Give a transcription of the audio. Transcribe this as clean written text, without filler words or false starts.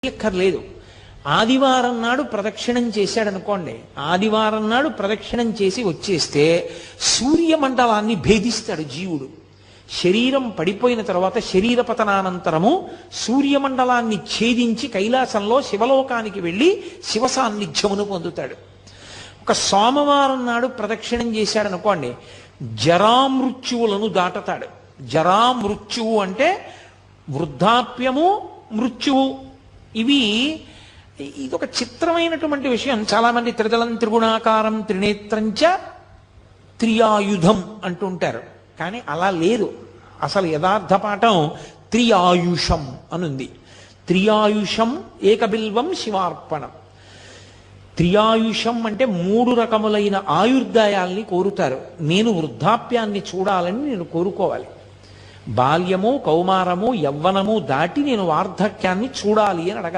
చేయక్కర్లేదు. ఆదివారం నాడు ప్రదక్షిణం చేశాడనుకోండి, ఆదివారం నాడు ప్రదక్షిణం చేసి వచ్చేస్తే సూర్యమండలాన్ని భేదిస్తాడు జీవుడు. శరీరం పడిపోయిన తర్వాత శరీర పతనానంతరము సూర్యమండలాన్ని ఛేదించి కైలాసంలో శివలోకానికి వెళ్ళి శివ సాన్నిధ్యమును పొందుతాడు. ఒక సోమవారం నాడు ప్రదక్షిణం చేశాడనుకోండి, జరామృత్యువులను దాటతాడు. జరామృత్యువు అంటే వృద్ధాప్యము, మృత్యువు. ఇదొక చిత్రమైనటువంటి విషయం. చాలామంది త్రిదళం త్రిగుణాకారం త్రినేత్రంచ త్రియాయుధం అంటుంటారు, కానీ అలా లేదు. అసలు యథార్థ పాఠం త్రియాయుషం అనుంది. త్రియాయుషం ఏకబిల్వం శివార్పణం. త్రియాయుషం అంటే 3 రకములైన ఆయుర్దాయాల్ని కోరుతారు. నేను వృద్ధాప్యాన్ని చూడాలని నేను కోరుకోవాలి. బాల్యము, కౌమారము, యవ్వనము దాటి నేను వార్ధక్యాన్ని చూడాలి అని అడగాలి.